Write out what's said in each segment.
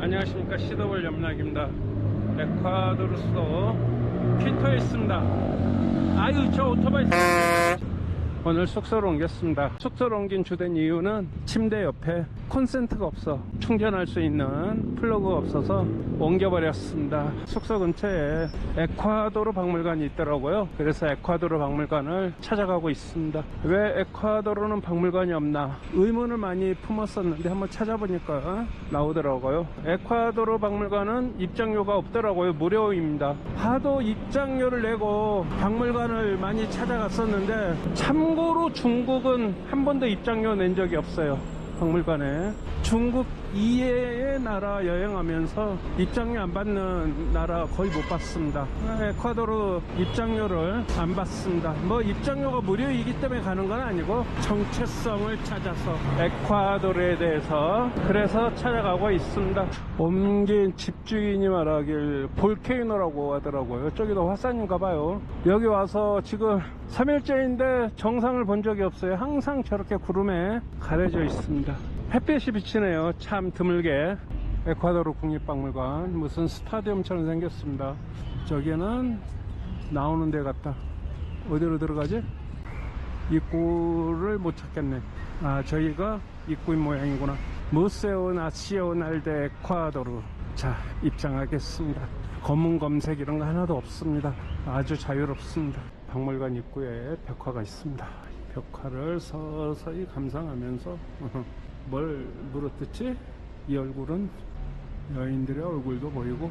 안녕하십니까, CW 염락입니다. 에콰도르 수도 퀴토에 있습니다. 아유, 저 오토바이 오늘 숙소로 옮겼습니다. 숙소로 옮긴 주된 이유는 침대 옆에 콘센트가 없어 충전할 수 있는 플러그가 없어서 옮겨버렸습니다. 숙소 근처에 에콰도르 박물관이 있더라고요. 그래서 에콰도르 박물관을 찾아가고 있습니다. 왜 에콰도르는 박물관이 없나 의문을 많이 품었었는데 한번 찾아보니까 나오더라고요. 에콰도르 박물관은 입장료가 없더라고요. 무료입니다. 하도 입장료를 내고 박물관을 많이 찾아갔었는데, 참고로 중국은 한 번도 입장료 낸 적이 없어요. 박물관에 중국 이외의 나라 여행하면서 입장료 안 받는 나라 거의 못 봤습니다. 에콰도르 입장료를 안 받습니다. 뭐 입장료가 무료이기 때문에 가는 건 아니고 정체성을 찾아서 에콰도르에 대해서 그래서 찾아가고 있습니다. 옮긴 집주인이 말하길 볼케이노라고 하더라고요. 저기도 화산인가 봐요. 여기 와서 지금 3일째인데 정상을 본 적이 없어요. 항상 저렇게 구름에 가려져 있습니다. 햇빛이 비치네요. 참 드물게. 에콰도르 국립박물관 무슨 스타디움처럼 생겼습니다. 저기는 나오는 데 같다. 어디로 들어가지? 입구를 못 찾겠네. 아, 저희가 입구인 모양이구나. 무세오 나시오날 데 에콰도르. 자, 입장하겠습니다. 검은 검색 이런 거 하나도 없습니다. 아주 자유롭습니다. 박물관 입구에 벽화가 있습니다. 벽화를 서서히 감상하면서 뭘 물어뜯지? 이 얼굴은 여인들의 얼굴도 보이고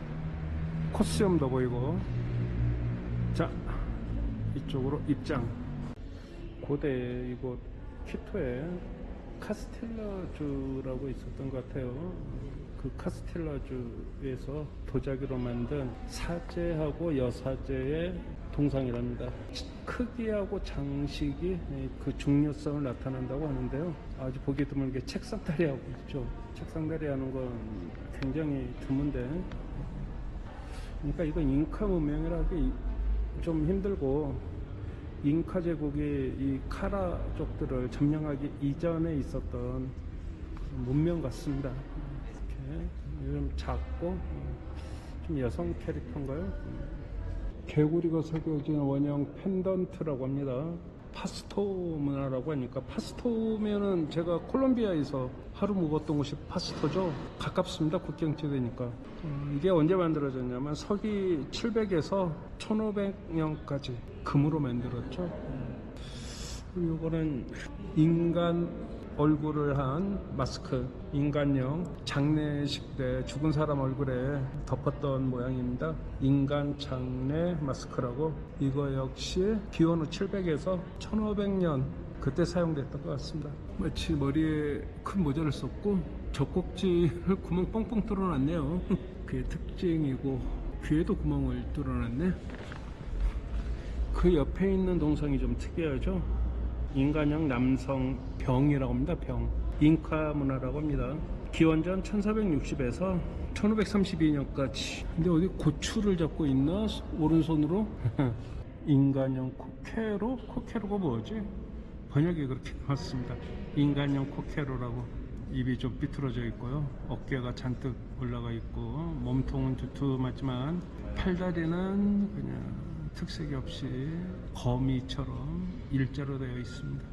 코스염도 보이고. 자, 이쪽으로 입장. 고대 이곳 퀴토에 카스텔라주라고 있었던 것 같아요. 그 카스텔라주에서 도자기로 만든 사제하고 여사제의 동상이랍니다. 크기하고 장식이 그 중요성을 나타낸다고 하는데요. 아주 보기 드물게 책상다리 하고 있죠. 책상다리 하는 건 굉장히 드문데, 그러니까 이건 잉카 문명이라기 좀 힘들고, 잉카 제국이 이 카라족들을 점령하기 이전에 있었던 문명 같습니다. 이렇게 좀 작고 좀 여성 캐릭터인가요? 개구리가 새겨진 원형 펜던트라고 합니다. 파스토 문화라고 하니까, 파스토면은 제가 콜롬비아에서 하루 묵었던 곳이 파스토죠. 가깝습니다. 국경지대니까. 이게 언제 만들어졌냐면 서기 700에서 1500년까지 금으로 만들었죠. 그리고 이거는 인간 얼굴을 한 마스크, 인간형 장례식 때 죽은 사람 얼굴에 덮었던 모양입니다. 인간 장례 마스크라고. 이거 역시 기원 후 700에서 1500년 그때 사용됐던 것 같습니다. 마치 머리에 큰 모자를 썼고 젖꼭지를 구멍 뻥뻥 뚫어놨네요. 그게 특징이고, 귀에도 구멍을 뚫어놨네. 그 옆에 있는 동상이 좀 특이하죠. 인간형 남성 병이라고 합니다. 병. 잉카 문화라고 합니다. 기원전 1460에서 1532년까지. 근데 어디 고추를 잡고 있나? 오른손으로? 인간형 코케로? 코케로가 뭐지? 번역이 그렇게 나왔습니다. 인간형 코케로라고. 입이 좀 삐뚤어져 있고요. 어깨가 잔뜩 올라가 있고, 몸통은 두툼하지만 팔다리는 그냥 특색이 없이 거미처럼 일자로 되어 있습니다.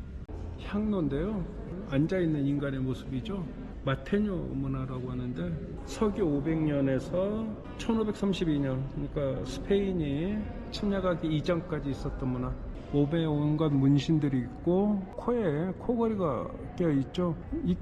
향로인데요. 앉아있는 인간의 모습이죠. 마테뇨 문화라고 하는데, 서기 500년에서 1532년, 그러니까 스페인이 침략하기 이전까지 있었던 문화. 몸에 온갖 문신들이 있고, 코에 코걸이가 껴있죠.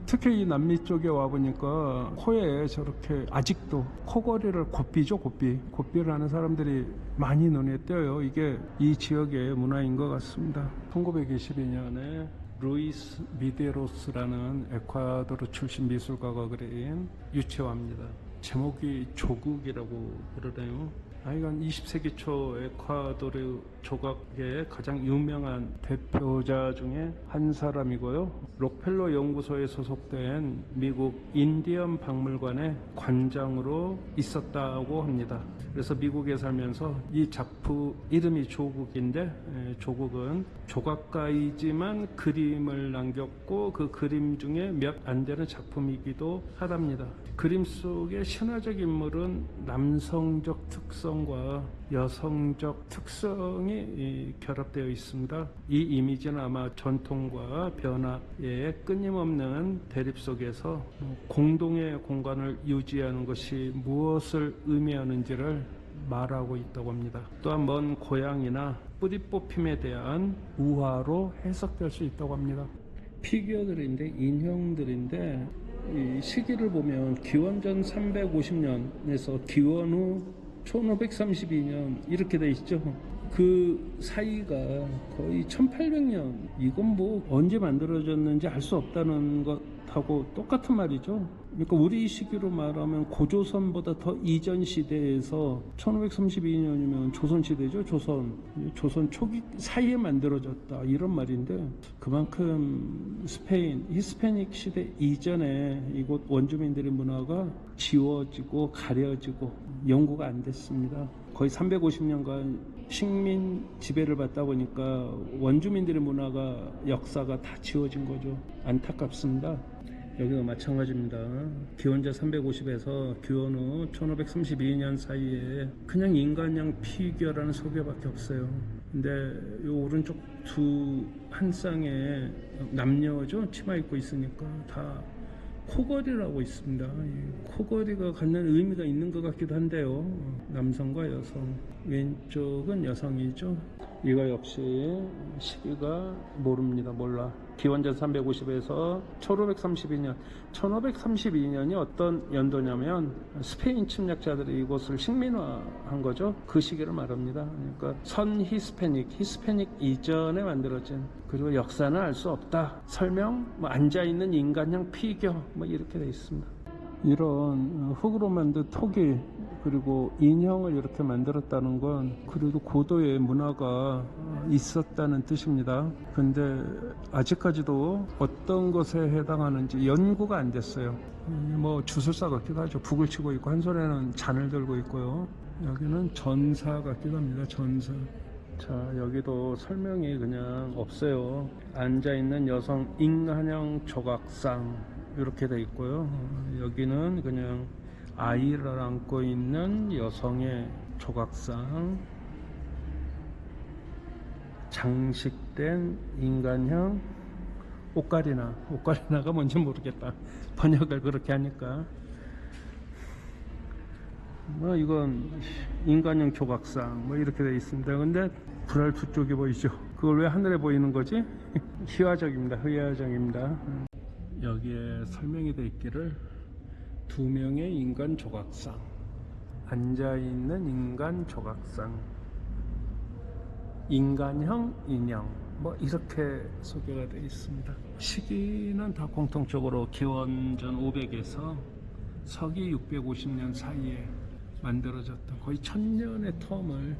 특히 이 남미 쪽에 와보니까 코에 저렇게 아직도 코걸이를 곱비죠. 곱비를 하는 사람들이 많이 눈에 띄어요. 이게 이 지역의 문화인 것 같습니다. 1922년에 루이스 미데로스라는 에콰도르 출신 미술가가 그린 유채화입니다. 제목이 조국이라고 그러네요. 이건 20세기 초 에콰도르 조각의 가장 유명한 대표자 중에 한 사람이고요. 록펠러 연구소에 소속된 미국 인디언 박물관의 관장으로 있었다고 합니다. 그래서 미국에 살면서 이 작품 이름이 조국인데, 조국은 조각가이지만 그림을 남겼고 그 그림 중에 몇 안 되는 작품이기도 하답니다. 그림 속의 신화적 인물은 남성적 특성과 여성적 특성이 결합되어 있습니다. 이 이미지는 아마 전통과 변화의 끊임없는 대립 속에서 공동의 공간을 유지하는 것이 무엇을 의미하는지를 말하고 있다고 합니다. 또한 먼 고향이나 뿌리 뽑힘에 대한 우화로 해석될 수 있다고 합니다. 피규어들인데, 인형들인데, 이 시기를 보면 기원전 350년에서 기원 후 1532년 이렇게 돼 있죠. 그 사이가 거의 1800년, 이건 뭐 언제 만들어졌는지 알 수 없다는 것하고 똑같은 말이죠. 그러니까 우리 시기로 말하면 고조선보다 더 이전 시대에서 1532년이면 조선시대죠. 조선 초기 사이에 만들어졌다 이런 말인데, 그만큼 스페인 히스패닉 시대 이전에 이곳 원주민들의 문화가 지워지고 가려지고 연구가 안 됐습니다. 거의 350년간 식민 지배를 받다 보니까 원주민들의 문화가, 역사가 다 지워진 거죠. 안타깝습니다. 여기도 마찬가지입니다. 기원전 350에서 기원 후 1532년 사이에 그냥 인간형 피규어라는 소개밖에 없어요. 근데 요 오른쪽 한 쌍에 남녀죠? 치마 입고 있으니까 다 코걸이라고 있습니다. 코걸이가 갖는 의미가 있는 것 같기도 한데요. 남성과 여성, 왼쪽은 여성이죠. 이거 역시 시기가 몰라. 기원전 350에서 1532년 1532년이 어떤 연도냐면 스페인 침략자들이 이곳을 식민화한 거죠. 그 시기를 말합니다. 그러니까 선 히스패닉 이전에 만들어진, 그리고 역사는 알 수 없다. 설명, 앉아있는 인간형 피규어 이렇게 돼 있습니다. 이런 흙으로 만든 토기 그리고 인형을 이렇게 만들었다는 건 그래도 고도의 문화가 있었다는 뜻입니다. 근데 아직까지도 어떤 것에 해당하는지 연구가 안 됐어요. 주술사 같기도 하죠. 북을 치고 있고 한 손에는 잔을 들고 있고요. 여기는 전사 같기도 합니다. 전사. 자, 여기도 설명이 그냥 없어요. 앉아있는 여성 인간형 조각상 이렇게 돼 있고요. 여기는 그냥 아이를 안고 있는 여성의 조각상, 장식된 인간형 오카리나가 뭔지 모르겠다. 번역을 그렇게 하니까. 이건 인간형 조각상 이렇게 돼 있습니다. 근데 불알 두 쪽이 보이죠? 그걸 왜 하늘에 보이는 거지? 희화적입니다. 여기에 설명이 돼 있기를, 두 명의 인간 조각상, 앉아있는 인간 조각상, 인간형 인형 이렇게 소개가 되어 있습니다. 시기는 다 공통적으로 기원전 500에서 서기 650년 사이에 만들어졌던 거의 1000년의 텀을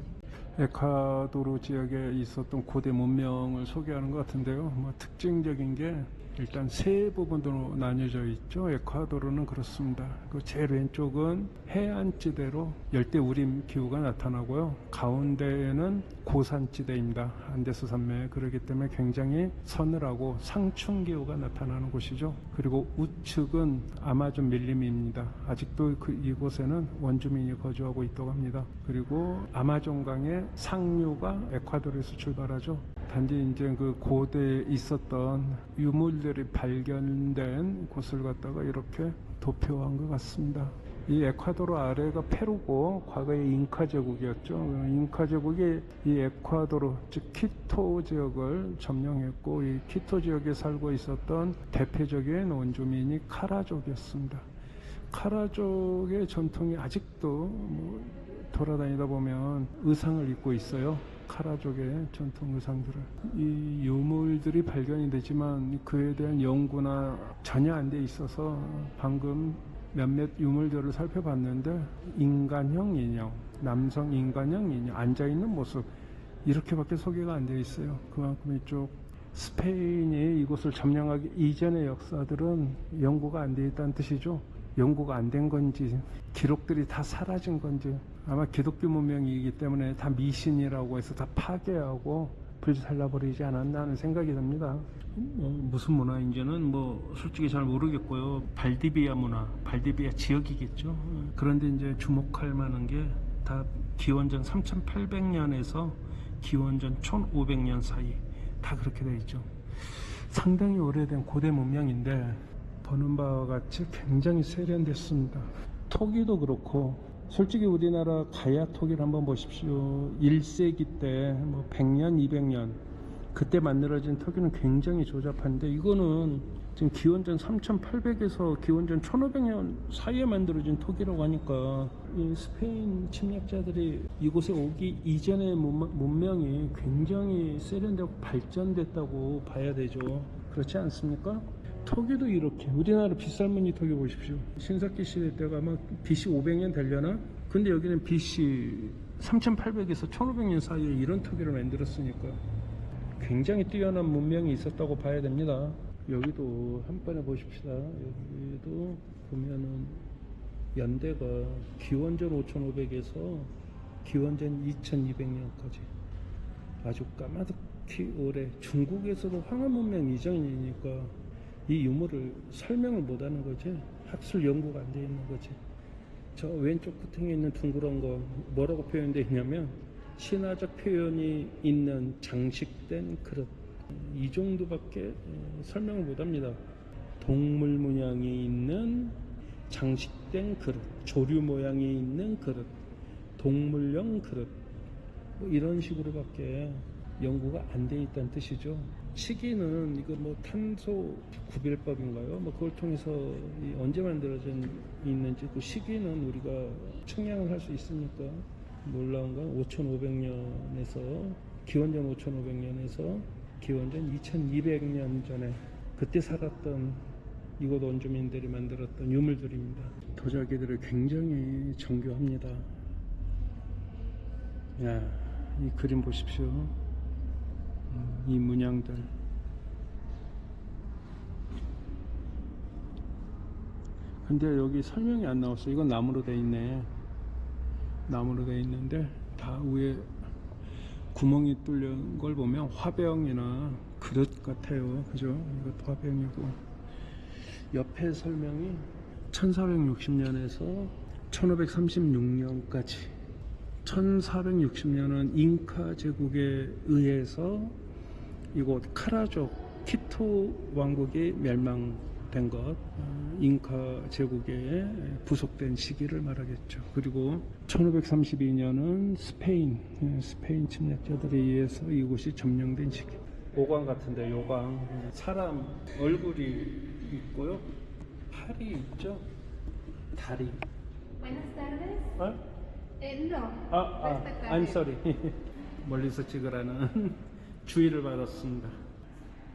에콰도르 지역에 있었던 고대 문명을 소개하는 것 같은데요. 특징적인 게 일단 세 부분으로 나뉘어져 있죠. 에콰도르는 그렇습니다. 그 제일 왼쪽은 해안지대로 열대우림 기후가 나타나고요. 가운데에는 고산지대입니다. 안데스 산맥. 그렇기 때문에 굉장히 서늘하고 상충 기후가 나타나는 곳이죠. 그리고 우측은 아마존 밀림입니다. 아직도 이곳에는 원주민이 거주하고 있다고 합니다. 그리고 아마존강의 상류가 에콰도르에서 출발하죠. 단지 이제 그 고대에 있었던 유물들이 발견된 곳을 갖다가 이렇게 도표한 것 같습니다. 이 에콰도르 아래가 페루고 과거에 잉카 제국이었죠. 잉카 제국이 이 에콰도르, 즉 키토 지역을 점령했고, 이 키토 지역에 살고 있었던 대표적인 원주민이 카라족이었습니다. 카라족의 전통이 아직도 돌아다니다 보면 의상을 입고 있어요. 카라족의 전통 의상들을. 이 유물들이 발견이 되지만 그에 대한 연구나 전혀 안 돼 있어서 방금 몇몇 유물들을 살펴봤는데, 인간형 인형, 남성 인간형 인형, 앉아있는 모습, 이렇게밖에 소개가 안 되어 있어요. 그만큼 이쪽 스페인이 이곳을 점령하기 이전의 역사들은 연구가 안 되어 있다는 뜻이죠. 연구가 안 된 건지 기록들이 다 사라진 건지, 아마 기독교 문명이기 때문에 다 미신이라고 해서 다 파괴하고 불살라버리지 않았나 하는 생각이 듭니다. 무슨 문화인지는 뭐 솔직히 잘 모르겠고요. 발디비아 문화, 발디비아 지역이겠죠. 그런데 이제 주목할 만한 게 다 기원전 3800년에서 기원전 1500년 사이 다 그렇게 되어 있죠. 상당히 오래된 고대 문명인데 보는 바와 같이 굉장히 세련됐습니다. 토기도 그렇고, 솔직히 우리나라 가야 토기를 한번 보십시오. 1세기 때 뭐 100년, 200년 그때 만들어진 토기는 굉장히 조잡한데, 이거는 지금 기원전 3800에서 기원전 1500년 사이에 만들어진 토기라고 하니까 이 스페인 침략자들이 이곳에 오기 이전의 문명이 굉장히 세련되고 발전됐다고 봐야 되죠. 그렇지 않습니까? 토기도 이렇게, 우리나라 빗살무늬 토기 보십시오. 신석기 시대 때가 아마 BC 500년 되려나? 근데 여기는 BC 3800에서 1500년 사이에 이런 토기를 만들었으니까 굉장히 뛰어난 문명이 있었다고 봐야 됩니다. 여기도 한 번에 보십시다. 여기도 보면은 연대가 기원전 5500에서 기원전 2200년까지 아주 까마득히 오래, 중국에서도 황하 문명 이전이니까 이 유물을 설명을 못하는 거지, 학술 연구가 안 되어 있는 거지. 저 왼쪽 끝에 있는 둥그런 거 뭐라고 표현되어 있냐면 신화적 표현이 있는 장식된 그릇, 이 정도밖에 설명을 못합니다. 동물 모양이 있는 장식된 그릇, 조류 모양이 있는 그릇, 동물형 그릇, 뭐 이런 식으로밖에 연구가 안 돼 있다는 뜻이죠. 시기는 이거 뭐 탄소 구별법인가요? 뭐 그걸 통해서 언제 만들어진 있는지 그 시기는 우리가 측량을 할 수 있으니까 놀라운 건 5500년에서 기원전 5500년에서 기원전 2200년 전에 그때 살았던 이곳 원주민들이 만들었던 유물들입니다. 도자기들을 굉장히 정교합니다. 야, 이 그림 보십시오. 이 문양들. 근데 여기 설명이 안 나왔어. 이건 나무로 돼 있네. 나무로 돼 있는데 다 위에 구멍이 뚫린 걸 보면 화병이나 그릇 같아요. 그죠? 이것도 화병이고, 옆에 설명이 1460년에서 1536년까지. 1460년은 잉카 제국에 의해서 이곳 카라족 키토 왕국이 멸망된 것, 잉카 제국에 부속된 시기를 말하겠죠. 그리고 1532년은 스페인 침략자들에 의해서 이곳이 점령된 시기. 요강 같은데, 요강. 사람 얼굴이 있고요, 팔이 있죠, 다리. Buenas tardes. 어? No. I'm sorry. 멀리서 찍으라는 주의를 받았습니다.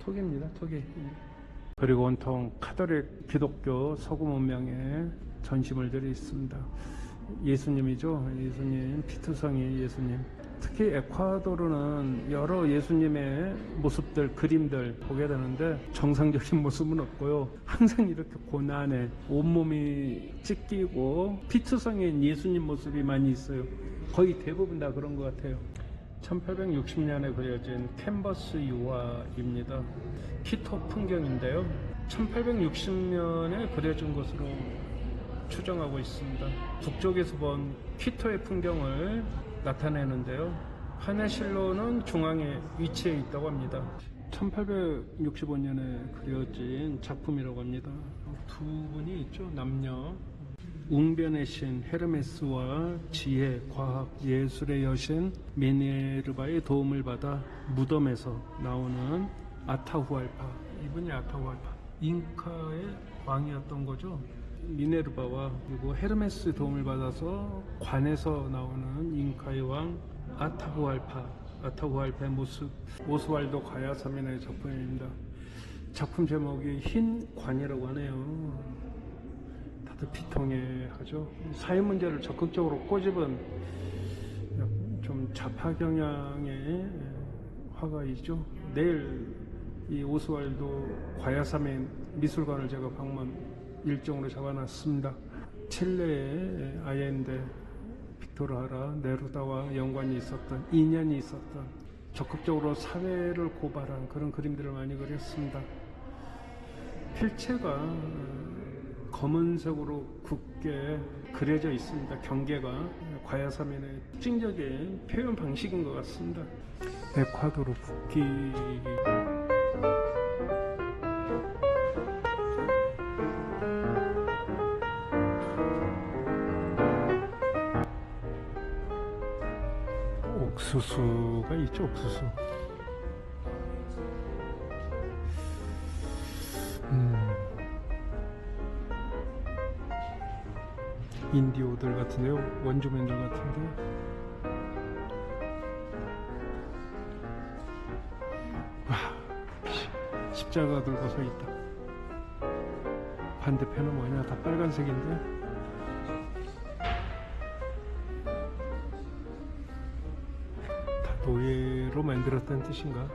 토기입니다, 토기. 그리고 온통 카톨릭 기독교 서구 문명에 전시물들이 있습니다. 예수님이죠. 예수님, 피투성이 예수님. 특히 에콰도르는 여러 예수님의 모습들, 그림들 보게 되는데 정상적인 모습은 없고요. 항상 이렇게 고난에 온몸이 찢기고 피투성인 예수님 모습이 많이 있어요. 거의 대부분 다 그런 것 같아요. 1860년에 그려진 캔버스 유화입니다. 키토 풍경인데요. 1860년에 그려진 것으로 추정하고 있습니다. 북쪽에서 본 키토의 풍경을 나타내는데요. 하네실로는 중앙에 위치해 있다고 합니다. 1865년에 그려진 작품이라고 합니다. 두 분이 있죠, 남녀. 웅변의 신 헤르메스와 지혜, 과학, 예술의 여신 미네르바의 도움을 받아 무덤에서 나오는 아타후알파. 이분이 아타후알파, 잉카의 왕이었던 거죠. 미네르바와 그리고 헤르메스의 도움을 받아서 관에서 나오는 잉카의 왕 아타후알파의 모습, 오스왈도 가야사미나의 작품입니다. 작품 제목이 흰 관이라고 하네요. 다들 비통해하죠. 사회 문제를 적극적으로 꼬집은 좀 좌파 경향의 화가이죠. 내일 이 오스왈도 과야사메 미술관을 제가 방문 일정으로 잡아놨습니다. 칠레의 아옌데, 빅토르 하라, 네루다와 연관이 있었던, 인연이 있었던, 적극적으로 사회를 고발한 그런 그림들을 많이 그렸습니다. 필체가 검은색으로 굵게 그려져 있습니다. 경계가 과야사면의 특징적인 표현 방식인 것 같습니다. 에콰도르 국기. 옥수수가 있죠, 옥수수. 인디오들 같은데요, 원주민들 같은데. 와, 십자가 들고 서 있다. 반대편은 뭐냐, 다 빨간색인데. 다 노예로 만들었다는 뜻인가?